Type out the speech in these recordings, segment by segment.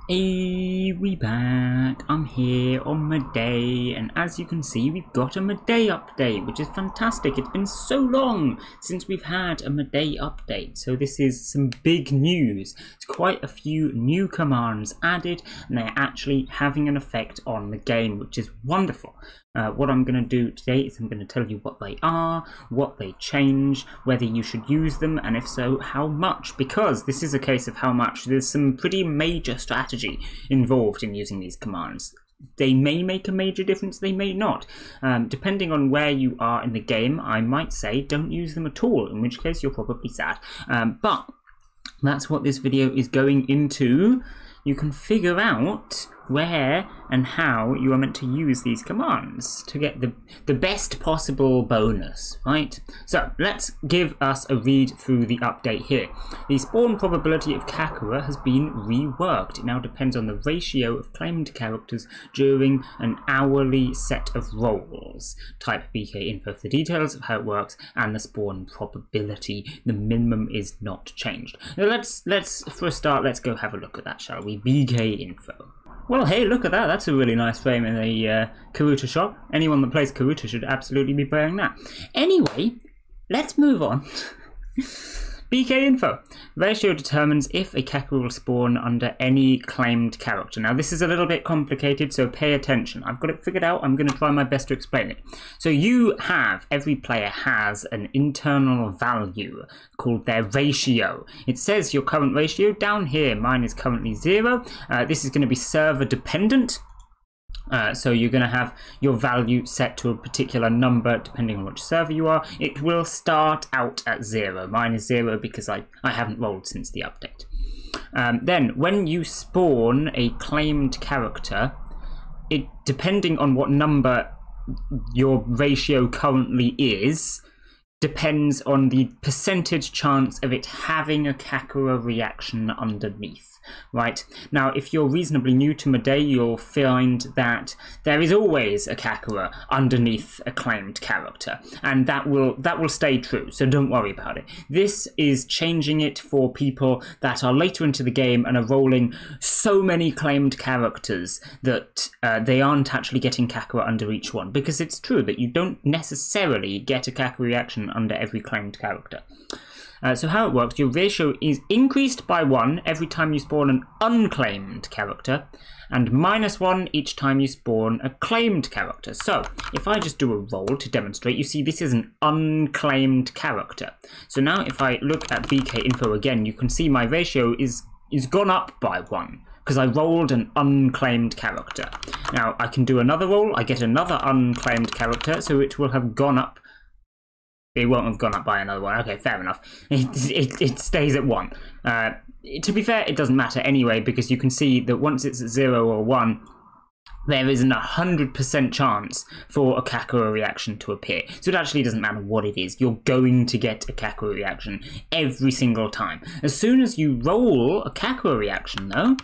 Hey, we back. I'm here on Mudae, and as you can see, we've got a Mudae update, which is fantastic. It's been so long since we've had a Mudae update, so this is some big news. It's quite a few new commands added, and they're actually having an effect on the game, which is wonderful. What I'm going to do today is I'm going to tell you what they are, what they change, whether you should use them, and if so, how much. Because this is a case of how much. There's some pretty major strategy involved in using these commands. They may make a major difference, they may not. Depending on where you are in the game, I might say don't use them at all, in which case you're probably sad. But that's what this video is going into. You can figure out where and how you are meant to use these commands to get the best possible bonus, right? So let's give us a read through the update here. The spawn probability of Kakura has been reworked. It now depends on the ratio of claimed characters during an hourly set of rolls. Type BK info for the details of how it works and the spawn probability. The minimum is not changed. Now let's for a start, let's go have a look at that, shall we? BK info. Well, hey, look at that. That's a really nice frame in the Karuta shop. Anyone that plays Karuta should absolutely be wearing that. Anyway, let's move on. BK info. Ratio determines if a Kakura will spawn under any claimed character. Now, this is a little bit complicated, so pay attention. I've got it figured out. I'm going to try my best to explain it. So every player has an internal value called their ratio. It says your current ratio down here. Mine is currently 0. This is going to be server dependent. So you're going to have your value set to a particular number depending on which server you are. It will start out at 0. Mine is 0 because I haven't rolled since the update. Then when you spawn a claimed character, depending on what number your ratio currently is, depends on the percentage chance of it having a Kakura reaction underneath. Right, now if you're reasonably new to Mudae, you'll find that there is always a Kakura underneath a claimed character, and that will stay true, so don't worry about it. This is changing it for people that are later into the game and are rolling so many claimed characters that they aren't actually getting Kakura under each one, because it's true that you don't necessarily get a Kakura reaction under every claimed character. So how it works, your ratio is increased by 1 every time you spawn an unclaimed character, and -1 each time you spawn a claimed character. So if I just do a roll to demonstrate, you see this is an unclaimed character. So now if I look at BK info again, you can see my ratio is gone up by 1. Because I rolled an unclaimed character. Now I can do another roll, I get another unclaimed character, so it will have gone up. It won't have gone up by another one. Okay, fair enough. It stays at 1. To be fair, it doesn't matter anyway, because you can see that once it's at 0 or 1, there is an 100% chance for a Kakura reaction to appear. So it actually doesn't matter what it is. You're going to get a Kakura reaction every single time. As soon as you roll a Kakura reaction, though,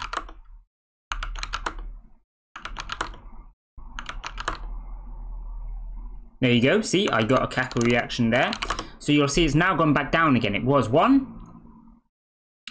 there you go, see, I got a Kakura reaction there. So you'll see it's now gone back down again. It was 1,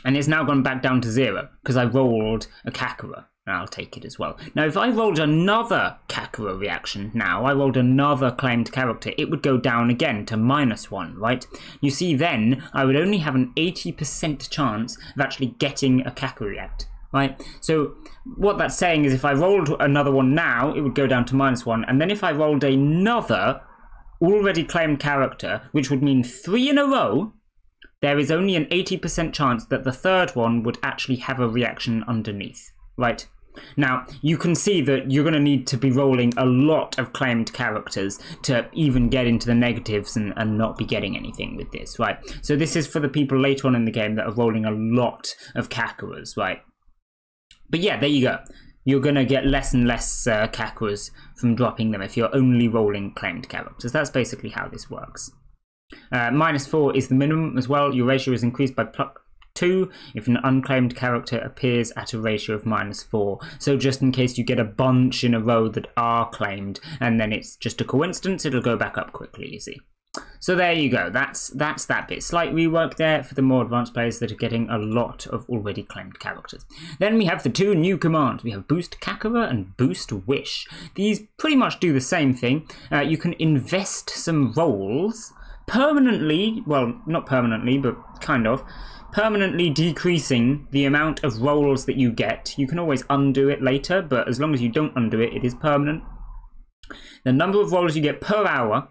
and it's now gone back down to 0, because I rolled a Kakura, and I'll take it as well. Now, if I rolled another Kakura reaction now, I rolled another claimed character, it would go down again to -1, right? You see then, I would only have an 80% chance of actually getting a Kakura react. Right, so what that's saying is if I rolled another one now, it would go down to -1, and then if I rolled another already claimed character, which would mean 3 in a row, there is only an 80% chance that the third one would actually have a reaction underneath, right? Now, you can see that you're going to need to be rolling a lot of claimed characters to even get into the negatives and not be getting anything with this, right? So this is for the people later on in the game that are rolling a lot of Kakuras, right? But yeah, there you go. You're going to get less and less Kakuras from dropping them if you're only rolling claimed characters. That's basically how this works. -4 is the minimum as well. Your ratio is increased by +2 if an unclaimed character appears at a ratio of -4. So just in case you get a bunch in a row that are claimed, and then it's just a coincidence, it'll go back up quickly, you see. So there you go, that's that bit. Slight rework there for the more advanced players that are getting a lot of already claimed characters. Then we have the two new commands. We have Boost Kakura and Boost Wish. These pretty much do the same thing. You can invest some rolls permanently, well, not permanently, but kind of, permanently decreasing the amount of rolls that you get. You can always undo it later, but as long as you don't undo it, it is permanent. The number of rolls you get per hour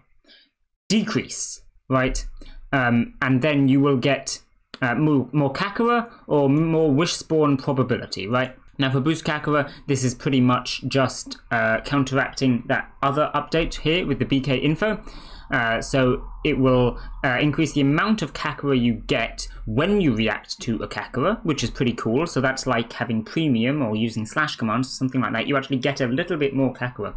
decrease, right? And then you will get more Kakura or more Wish Spawn probability, right? Now for Boost Kakura, this is pretty much just counteracting that other update here with the BK info. So it will increase the amount of Kakura you get when you react to a Kakura, which is pretty cool. So that's like having premium or using slash commands, something like that. You actually get a little bit more Kakura.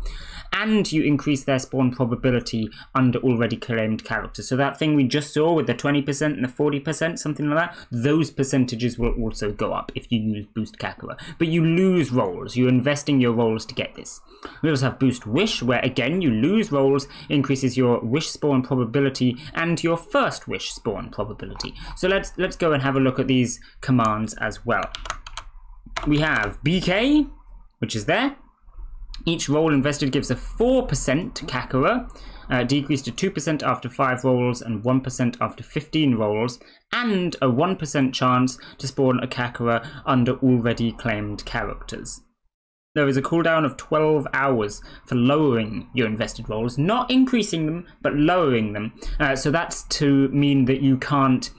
And you increase their spawn probability under already claimed characters. So that thing we just saw with the 20% and the 40%, something like that, those percentages will also go up if you use Boost Kakura. But you lose rolls. You're investing your rolls to get this. We also have Boost Wish, where again you lose rolls, increases your wish spawn probability and your first wish spawn probability. So let's go and have a look at these commands as well. We have BK, which is there. Each roll invested gives a 4% Kakura, decreased to 2% after 5 rolls and 1% after 15 rolls, and a 1% chance to spawn a Kakura under already claimed characters. There is a cooldown of 12 hours for lowering your invested rolls, not increasing them, but lowering them. So that's to mean that you can't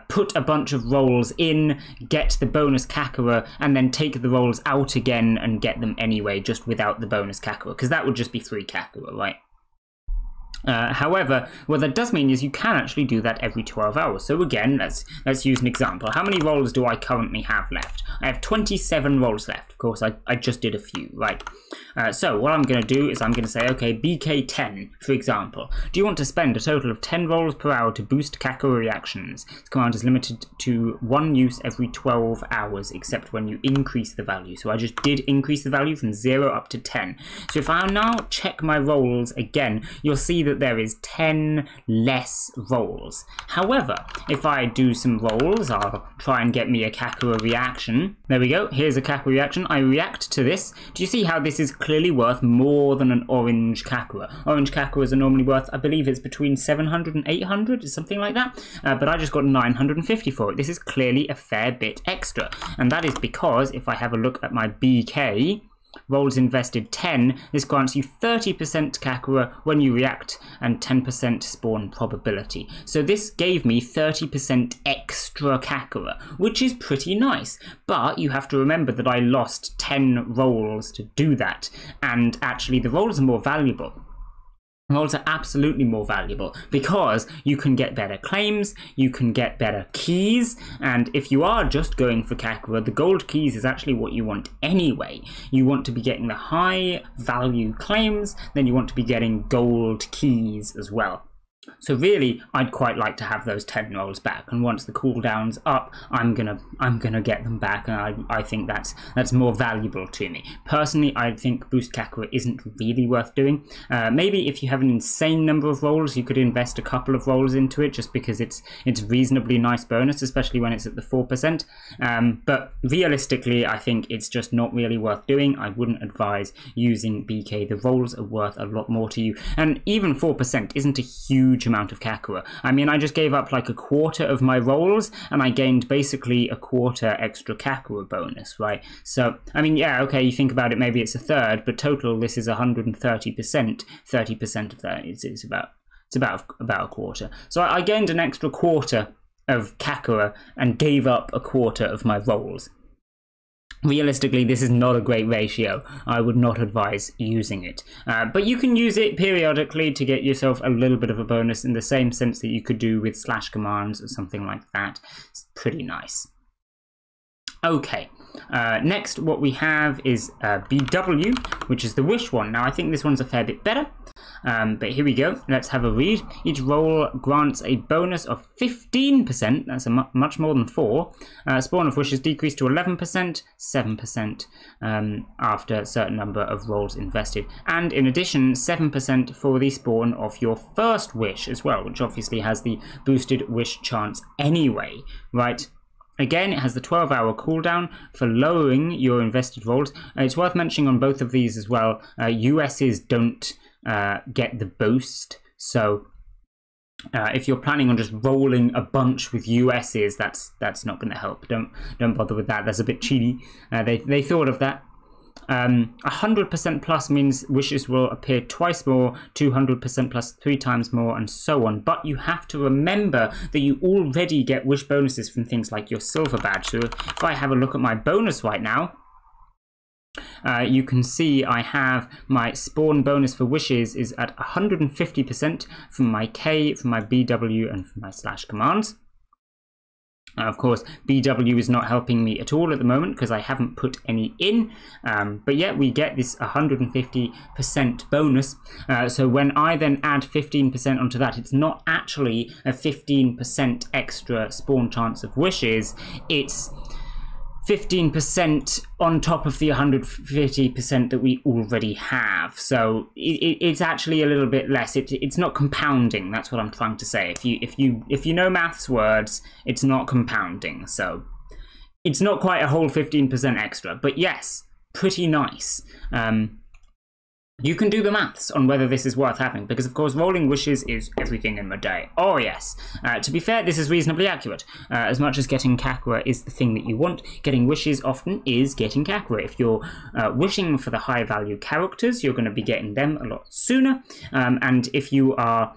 put a bunch of rolls in, get the bonus Kakura, and then take the rolls out again and get them anyway, just without the bonus Kakura, because that would just be 3 Kakura, right? However, what that does mean is you can actually do that every 12 hours. So again, let's use an example. How many rolls do I currently have left? I have 27 rolls left. Of course, I just did a few, right? So what I'm going to do is I'm going to say, okay, BK10, for example. Do you want to spend a total of 10 rolls per hour to boost Kakura reactions? This command is limited to 1 use every 12 hours, except when you increase the value. So I just did increase the value from 0 up to 10. So if I now check my rolls again, you'll see that there is 10 less rolls. However, if I do some rolls, I'll try and get me a Kakura reaction. There we go, here's a Kakura reaction. I react to this. Do you see how this is clearly worth more than an orange Kakura? Orange Kakuras are normally worth, I believe it's between 700 and 800, something like that. But I just got 950 for it. This is clearly a fair bit extra. And that is because if I have a look at my BK, rolls invested 10, this grants you 30% Kakura when you react and 10% spawn probability. So this gave me 30% extra Kakura, which is pretty nice. But you have to remember that I lost 10 rolls to do that, and actually the rolls are more valuable. Rolls are absolutely more valuable because you can get better claims, you can get better keys, and if you are just going for Kakura, the gold keys is actually what you want anyway. You want to be getting the high value claims, then you want to be getting gold keys as well. So really, I'd quite like to have those 10 rolls back, and once the cooldown's up, I'm gonna get them back, and I think that's more valuable to me. Personally, I think Boost Kakura isn't really worth doing. Maybe if you have an insane number of rolls, you could invest a couple of rolls into it, just because it's reasonably nice bonus, especially when it's at the 4%. But realistically, I think it's just not really worth doing. I wouldn't advise using BK. The rolls are worth a lot more to you, and even 4% isn't a huge amount of Kakura. I mean, I just gave up like a quarter of my rolls and I gained basically a quarter extra Kakura bonus, right? So, I mean, yeah, okay, you think about it, maybe it's a third, but total this is 130%. 30% of that is about a quarter. So I gained an extra quarter of Kakura and gave up a quarter of my rolls. Realistically, this is not a great ratio. I would not advise using it. But you can use it periodically to get yourself a little bit of a bonus in the same sense that you could do with slash commands or something like that. It's pretty nice. Okay, next what we have is BW, which is the wish one. Now I think this one's a fair bit better. But here we go. Let's have a read. Each roll grants a bonus of 15%. That's much more than 4. Spawn of wishes decreased to 11%, 7% after a certain number of rolls invested. And in addition, 7% for the spawn of your first wish as well, which obviously has the boosted wish chance anyway, right? Again, it has the 12-hour cooldown for lowering your invested rolls. It's worth mentioning on both of these as well, USs don't get the boost, so if you're planning on just rolling a bunch with USs, that's not going to help. Don't bother with that. That's a bit cheaty. They thought of that. 100% plus means wishes will appear twice more, 200% plus 3 times more, and so on. But you have to remember that you already get wish bonuses from things like your silver badge. So if I have a look at my bonus right now, you can see I have my spawn bonus for wishes is at 150% from my K, from my BW, and from my slash commands. Of course, BW is not helping me at all at the moment because I haven't put any in, but yet we get this 150% bonus. So when I then add 15% onto that, it's not actually a 15% extra spawn chance of wishes, it's 15% on top of the 150% that we already have. So it's actually a little bit less. It's not compounding. That's what I'm trying to say. If you know maths words, it's not compounding. So it's not quite a whole 15% extra. But yes, pretty nice. You can do the maths on whether this is worth having, because of course rolling wishes is everything in Mudae. Oh yes. To be fair, this is reasonably accurate. As much as getting Kakura is the thing that you want, getting wishes often is getting Kakura. If you're wishing for the high value characters, you're going to be getting them a lot sooner. And if you are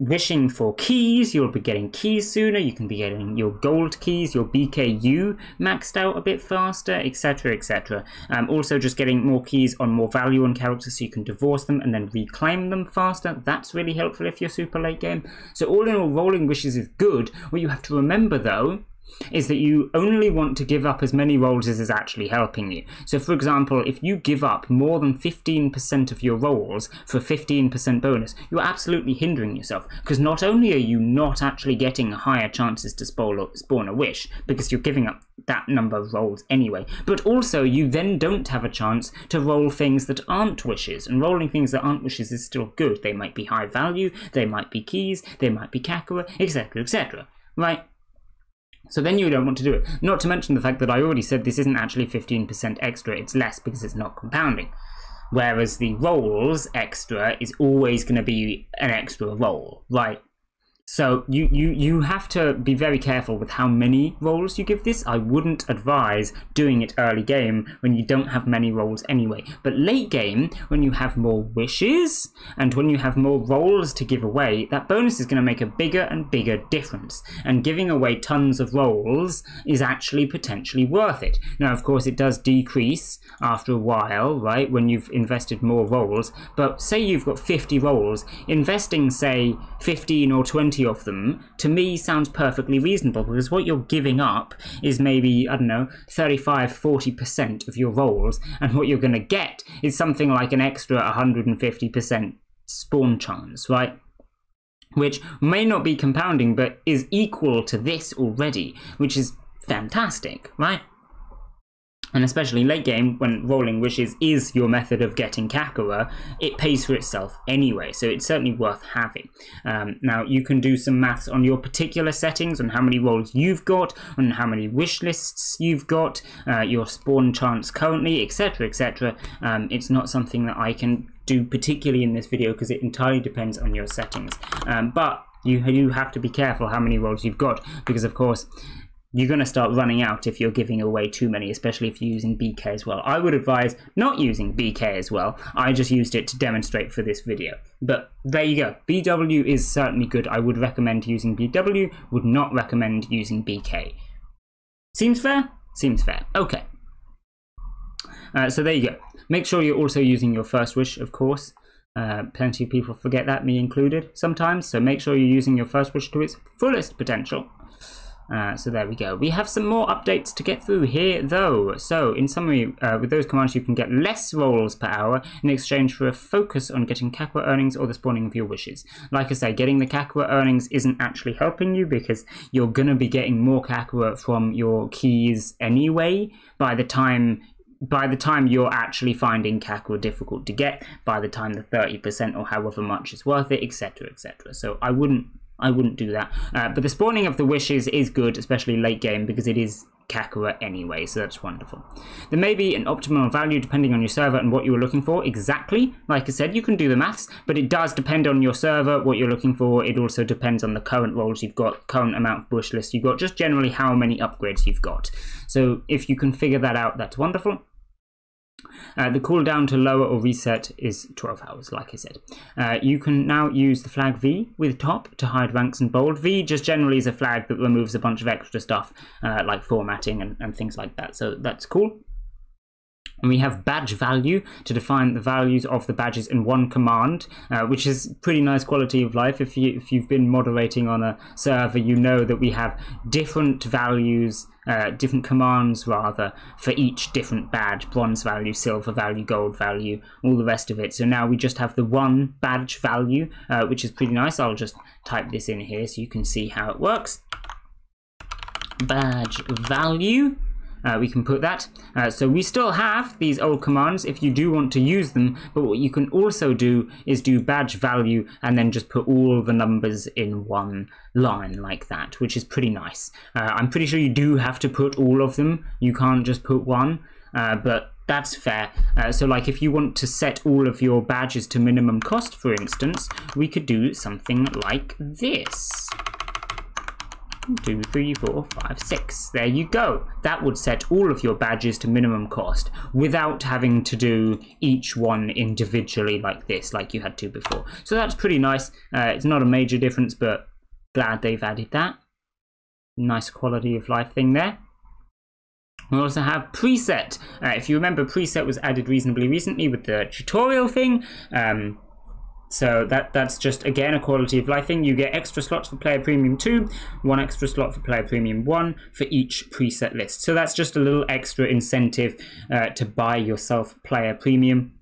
wishing for keys, you'll be getting keys sooner. You can be getting your gold keys, your BKU maxed out a bit faster, etc, etc. Also just getting more keys on more value on characters so you can divorce them and then reclaim them faster. That's really helpful if you're super late game. So all in all, rolling wishes is good. What you have to remember though is that you only want to give up as many rolls as is actually helping you. So for example, if you give up more than 15% of your rolls for 15% bonus, you're absolutely hindering yourself, because not only are you not actually getting higher chances to spawn a wish, because you're giving up that number of rolls anyway, but also you then don't have a chance to roll things that aren't wishes, and rolling things that aren't wishes is still good. They might be high value, they might be keys, they might be Kakura, etc, etc, right? So then you don't want to do it. Not to mention the fact that I already said this isn't actually 15% extra, it's less because it's not compounding. Whereas the rolls extra is always going to be an extra roll, right? So you have to be very careful with how many rolls you give this. I wouldn't advise doing it early game when you don't have many rolls anyway. But late game, when you have more wishes and when you have more rolls to give away, that bonus is going to make a bigger and bigger difference. And giving away tons of rolls is actually potentially worth it. Now, of course, it does decrease after a while, right, when you've invested more rolls. But say you've got 50 rolls, investing, say, 15 or 20 of them, to me sounds perfectly reasonable, because what you're giving up is maybe, I don't know, 35-40% of your rolls, and what you're going to get is something like an extra 150% spawn chance, right? Which may not be compounding, but is equal to this already, which is fantastic, right? And especially late game, when rolling wishes is your method of getting Kakura, it pays for itself anyway, so it's certainly worth having. Now, you can do some maths on your particular settings, on how many rolls you've got, on how many wish lists you've got, your spawn chance currently, etc, etc. It's not something that I can do particularly in this video, because it entirely depends on your settings. But you have to be careful how many rolls you've got, because of course, you're going to start running out if you're giving away too many, especially if you're using BK as well. I would advise not using BK as well. I just used it to demonstrate for this video. But there you go. BW is certainly good. I would recommend using BW, would not recommend using BK. Seems fair? Seems fair. Okay. So there you go. Make sure you're also using your first wish, of course. Plenty of people forget that, me included, sometimes. So make sure you're using your first wish to its fullest potential. So there we go. We have some more updates to get through here though. So in summary, with those commands you can get less rolls per hour in exchange for a focus on getting Kakura earnings or the spawning of your wishes. Like I say, getting the Kakura earnings isn't actually helping you because you're going to be getting more Kakura from your keys anyway by the time you're actually finding Kakura difficult to get, by the time the 30% or however much is worth it, etc, etc. So I wouldn't do that. But the spawning of the wishes is good, especially late game, because it is Kakura anyway, so that's wonderful. There may be an optimal value depending on your server and what you were looking for. Exactly. Like I said, you can do the maths, but it does depend on your server, what you're looking for. It also depends on the current roles you've got, current amount of bush lists you've got, just generally how many upgrades you've got. So if you can figure that out, that's wonderful. The cooldown to lower or reset is 12 hours, like I said. You can now use the flag V with top to hide ranks and bold. V just generally is a flag that removes a bunch of extra stuff, like formatting and things like that, so that's cool. And we have badge value to define the values of the badges in one command, which is pretty nice quality of life. If you've been moderating on a server, you know that we have different values, different commands rather, for each different badge: bronze value, silver value, gold value, all the rest of it. So now we just have the one badge value, which is pretty nice. I'll just type this in here so you can see how it works. Badge value. We can put that. So we still have these old commands if you do want to use them, but what you can also do is do badge value and then just put all the numbers in one line like that, which is pretty nice. I'm pretty sure you do have to put all of them. You can't just put one, but that's fair. So like if you want to set all of your badges to minimum cost, for instance, we could do something like this. 2, 3, 4, 5, 6. There you go. That would set all of your badges to minimum cost without having to do each one individually like this, like you had to before. So that's pretty nice. It's not a major difference, but glad they've added that. Nice quality of life thing there. We also have preset. If you remember, preset was added reasonably recently with the tutorial thing. So that's just, again, a quality of life thing. You get extra slots for player premium 2, 1 extra slot for player premium 1 for each preset list. So that's just a little extra incentive to buy yourself player premium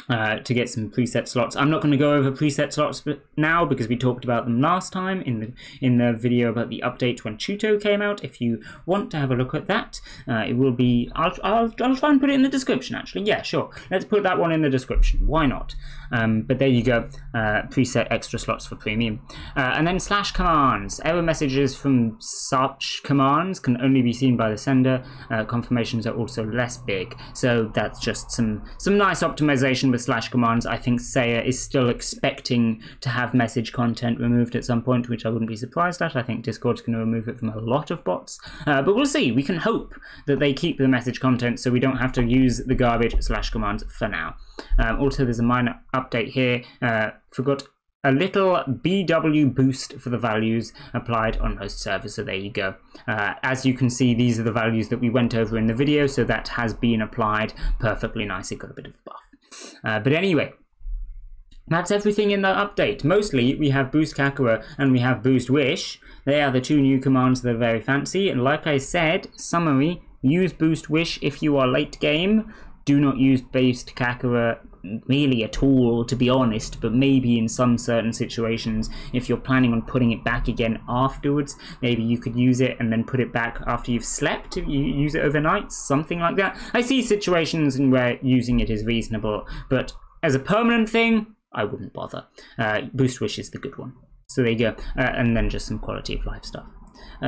to get some preset slots. I'm not going to go over preset slots now because we talked about them last time in the video about the update when Chuto came out. If you want to have a look at that, it will be, I'll try and put it in the description actually. Yeah, sure. Let's put that one in the description. Why not? But there you go. Preset extra slots for premium. And then slash commands. Error messages from such commands can only be seen by the sender. Confirmations are also less big. So that's just some nice optimization with slash commands. I think Saya is still expecting to have message content removed at some point, which I wouldn't be surprised at. I think Discord's going to remove it from a lot of bots, but we'll see. We can hope that they keep the message content so we don't have to use the garbage slash commands for now. Also, there's a minor update here. Forgot a little BW boost for the values applied on most servers, so there you go. As you can see, these are the values that we went over in the video, so that has been applied perfectly nice. It got a bit of buff. But anyway, that's everything in the update. Mostly we have Boost Kakura and we have Boost Wish. They are the two new commands that are very fancy, and like I said, summary, use Boost Wish if you are late game. Do not use Boost Kakura really at all, to be honest, but maybe in some certain situations, if you're planning on putting it back again afterwards, maybe you could use it and then put it back after you've slept, if you use it overnight, something like that. I see situations in where using it is reasonable, but as a permanent thing, I wouldn't bother. Boost Wish is the good one. So there you go, and then just some quality of life stuff.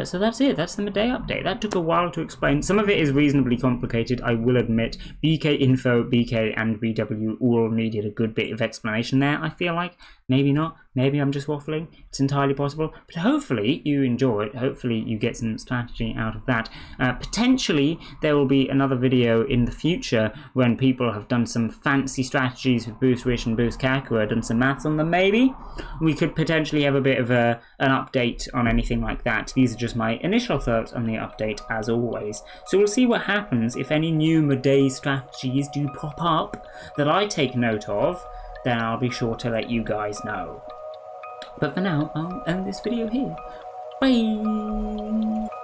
So that's it. That's the Mudae update. That took a while to explain. Some of it is reasonably complicated, I will admit. BK Info, BK, and BW all needed a good bit of explanation there, I feel like. Maybe not. Maybe I'm just waffling. It's entirely possible. But hopefully you enjoy it. Hopefully you get some strategy out of that. Potentially there will be another video in the future when people have done some fancy strategies with Boost Wish and Boost Kakura, done some maths on them maybe. We could potentially have a bit of an update on anything like that. These are just my initial thoughts on the update as always. So we'll see what happens if any new Mudae strategies do pop up that I take note of. Then I'll be sure to let you guys know. But for now, I'll end this video here. Bye!